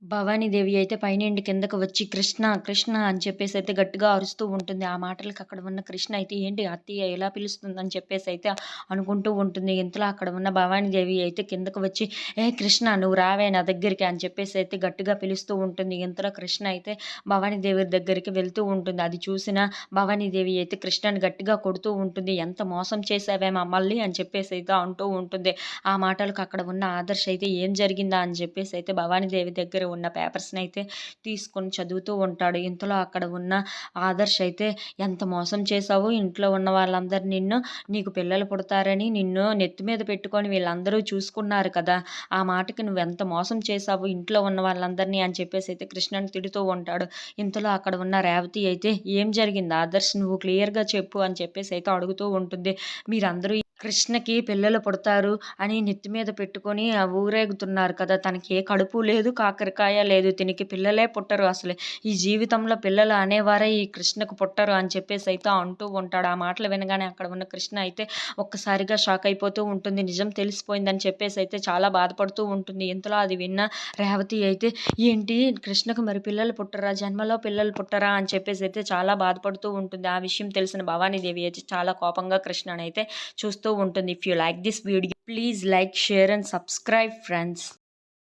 భవానీదేవి అయితే పైనుండి కిందకు వచ్చి కృష్ణ, కృష్ణ అని చెప్పేసైతే గట్టిగా అరుస్తూ ఉంటుంది. ఆ మాటలకి అక్కడ ఉన్న కృష్ణ అయితే ఏంటి అత్తయ్య ఎలా పిలుస్తుందని చెప్పేసైతే అనుకుంటూ ఉంటుంది. ఇంతలో అక్కడ ఉన్న భవానీదేవి అయితే కిందకు వచ్చి ఏ కృష్ణ నువ్వు రావే నా దగ్గరికి అని చెప్పేసైతే గట్టిగా పిలుస్తూ ఉంటుంది. ఇంతలో కృష్ణ అయితే భవానీదేవి దగ్గరికి వెళ్తూ ఉంటుంది. అది చూసిన భవానీదేవి అయితే కృష్ణని గట్టిగా కొడుతూ ఉంటుంది. ఎంత మోసం చేసావే మమ్మల్ని అని చెప్పేసైతే అంటూ ఉంటుంది. ఆ మాటలకు అక్కడ ఉన్న ఆదర్శ్ అయితే ఏం జరిగిందా అని చెప్పేసైతే భవానీదేవి దగ్గర ఉన్న పేపర్స్‌ని అయితే తీసుకొని చదువుతూ ఉంటాడు. ఇంతలో అక్కడ ఉన్న ఆదర్శ్ అయితే ఎంత మోసం చేశావు ఇంట్లో ఉన్న వాళ్ళందరూ నీకు పిల్లలు పుడతారని నిన్ను నెత్తి మీద పెట్టుకొని వీళ్ళందరూ చూసుకున్నారు కదా! ఆ మాటకి నువ్వెంత మోసం చేశావు ఇంట్లో ఉన్న వాళ్ళందరిని అని చెప్పేసైతే కృష్ణని తిడుతూ ఉంటాడు. ఇంతలో అక్కడ ఉన్న రేవతి అయితే ఏం జరిగింది ఆదర్శ్ నువ్వు క్లియర్‌గా చెప్పు అని చెప్పేసైతే అడుగుతూ ఉంటుంది. మీరందరూ కృష్ణకి పిల్లలు పుడతారు అని నెత్తి మీద పెట్టుకొని ఊరేగుతున్నారు కదా! తనకి ఏ కడుపు లేదు, కాకరకాయ లేదు. తినకి పిల్లలే పుట్టరు అసలు. ఈ జీవితంలో పిల్లలు అనేవారే ఈ కృష్ణకు పుట్టరు అని చెప్పేసైతే అంటూ ఉంటాడు. ఆ మాటలు వినగానే అక్కడ ఉన్న కృష్ణ అయితే ఒక్కసారిగా షాక్ అయిపోతూ ఉంటుంది. నిజం తెలిసిపోయిందని చెప్పేసైతే చాలా బాధపడుతూ ఉంటుంది. ఇంతలో అది విన్న రేవతి అయితే ఏంటి కృష్ణకు మరి పిల్లలు పుట్టరా? జన్మలో పిల్లలు పుట్టరా? అని చెప్పేసైతే చాలా బాధపడుతూ ఉంటుంది. ఆ విషయం తెలిసిన భవానీదేవి అయితే చాలా కోపంగా కృష్ణనైతే చూస్తూ ఉంటుంది. If you like this video please like, share and subscribe friends.